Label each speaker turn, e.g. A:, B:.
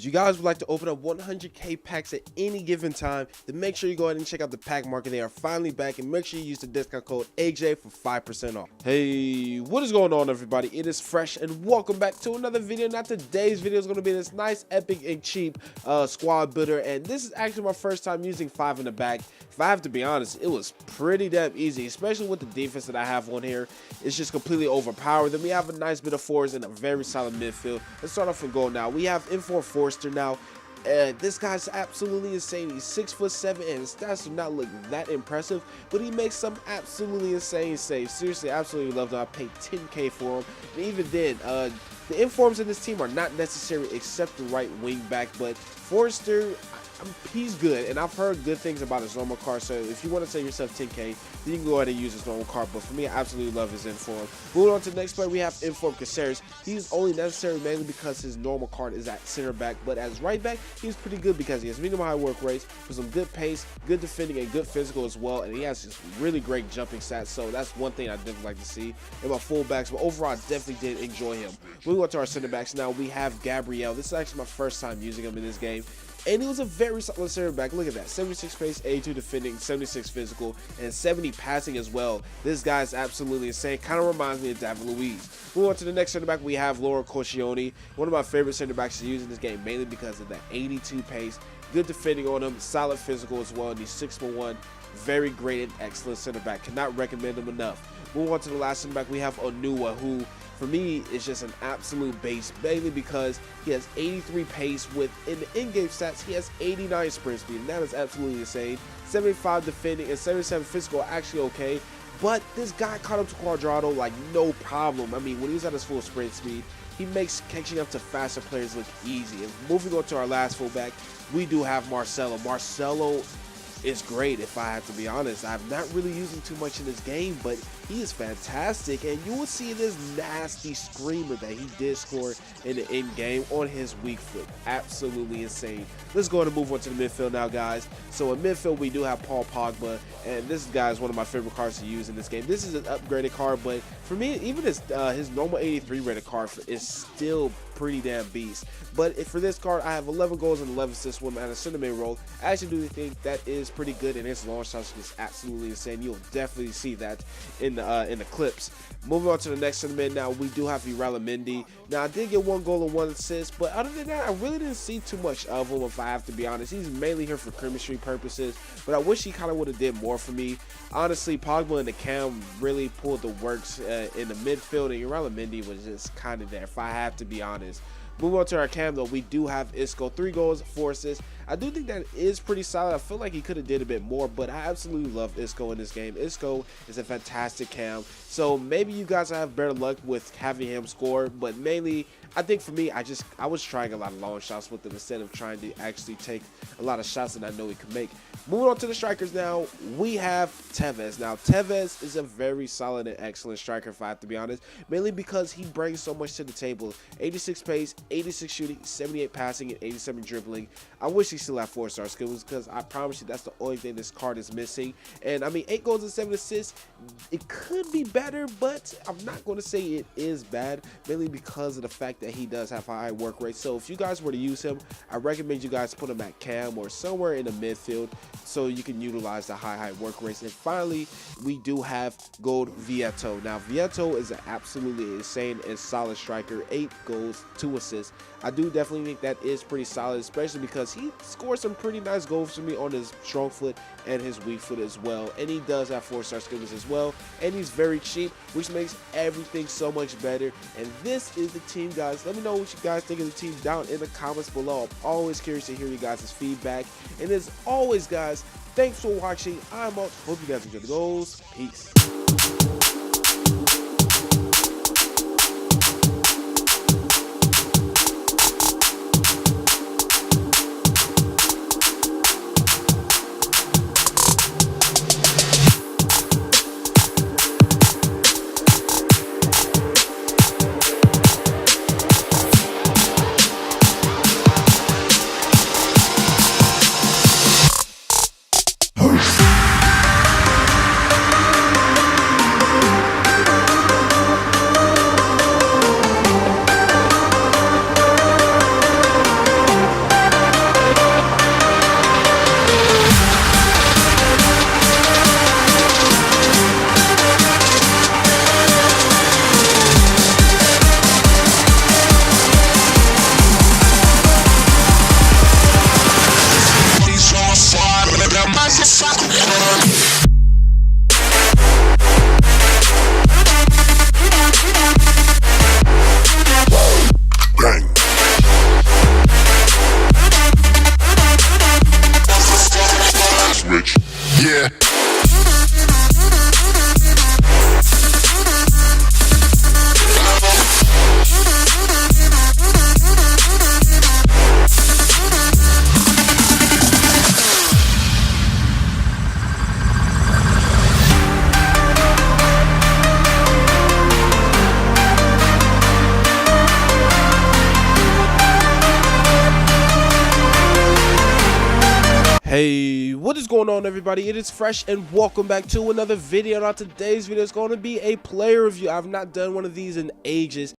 A: you guys would like to open up 100k packs at any given time, then make sure you go ahead and check out the pack market. They are finally back, and make sure you use the discount code AJ for 5% off. Hey, what is going on, everybody? It is Fresh, and welcome back to another video. Now today's video is going to be this nice, epic, and cheap squad builder, and this is actually my first time using 5 in the back. If I have to be honest, it was pretty damn easy, especially with the defense that I have on here. It's just completely overpowered. Then we have a nice bit of forwards and a very solid midfield. Let's start off and go now. We have Pogba Forster now. This guy's absolutely insane. He's 6'7", and his stats do not look that impressive, but he makes some absolutely insane saves. Seriously, absolutely love him. I paid 10k for him, and even then, the informs in this team are not necessary except the right wing back, but Forster, he's good, and I've heard good things about his normal card. So if you want to save yourself 10k, then you can go ahead and use his normal card. But for me, I absolutely love his inform. Moving on to the next player, we have inform Caceres. He's only necessary mainly because his normal card is at center back, but as right back, he's pretty good because he has medium high work rates with some good pace, good defending, and good physical as well. And he has just really great jumping stats. So that's one thing I definitely like to see in my fullbacks. But overall, I definitely did enjoy him. Moving on to our center backs now, we have Gabriel. This is actually my first time using him in this game, and he was a very solid center back. Look at that, 76 pace, 82 defending, 76 physical, and 70 passing as well. This guy is absolutely insane. Kind of reminds me of David Luiz. Moving on to the next center back, we have Laura Koscielny, one of my favorite center backs to use in this game, mainly because of that 82 pace, good defending on him, solid physical as well, and he's 6'1", very great and excellent center back. Cannot recommend him enough. Moving on to the last center back, we have Onua, who for me is just an absolute base, mainly because he has 83 pace with, in the in-game stats, he has 89 sprint speed, and that is absolutely insane. 75 defending and 77 physical are actually okay, but this guy caught up to Quadrado like no problem. I mean, when he's at his full sprint speed, he makes catching up to faster players look easy. And moving on to our last fullback, we do have Marcelo. Marcelo is great, if I have to be honest. I'm not really using too much in this game, but he is fantastic, and you will see this nasty screamer that he did score in the end game on his weak foot. Absolutely insane. Let's go ahead and move on to the midfield now, guys. So in midfield, we do have Paul Pogba, and this guy is one of my favorite cards to use in this game. This is an upgraded card, but for me, even his normal 83 rated card is still pretty damn beast. But for this card, I have 11 goals and 11 assists with him at a center mid role. I actually do think that is pretty good, and his launch touch is absolutely insane. You'll definitely see that in the clips. Moving on to the next center mid now, we do have Hyrbid. Now, I did get 1 goal and 1 assist, but other than that, I really didn't see too much of him, if I have to be honest. He's mainly here for chemistry purposes, but I wish he kind of would have did more for me. Honestly, Pogba and the Cam really pulled the works in the midfield, and Hyrbid was just kind of there, if I have to be honest. Moving on to our cam though, we do have Isco, 3 goals, 4 assists. I do think that is pretty solid. I feel like he could have did a bit more, but I absolutely love Isco in this game. Isco is a fantastic cam, so maybe you guys have better luck with having him score, but mainly I think for me, I was trying a lot of long shots with him instead of trying to actually take a lot of shots that I know he could make. Moving on to the strikers now, we have Tevez. Now, Tevez is a very solid and excellent striker, if I have to be honest, mainly because he brings so much to the table. 86 pace, 86 shooting, 78 passing, and 87 dribbling. I wish he still had 4-star skills, because I promise you that's the only thing this card is missing. And I mean, 8 goals and 7 assists, it could be better, but I'm not going to say it is bad, mainly because of the fact that he does have high work rate. So if you guys were to use him, I recommend you guys put him at cam or somewhere in the midfield so you can utilize the high work rates. And finally, we do have Gold Vieto. Now, Vieto is an absolutely insane and solid striker. 8 goals, 2 assists. I do definitely think that is pretty solid, especially because he scored some pretty nice goals for me on his strong foot and his weak foot as well. And he does have 4-star skills as well. And he's very cheap, which makes everything so much better. And this is the team, guys. Let me know what you guys think of the team down in the comments below. I'm always curious to hear you guys' feedback. And as always, guys, thanks for watching. I'm out. Hope you guys enjoy the goals. Peace. Hey, what is going on, everybody? It is Fresh and welcome back to another video. Now today's video is going to be a player review. I've not done one of these in ages,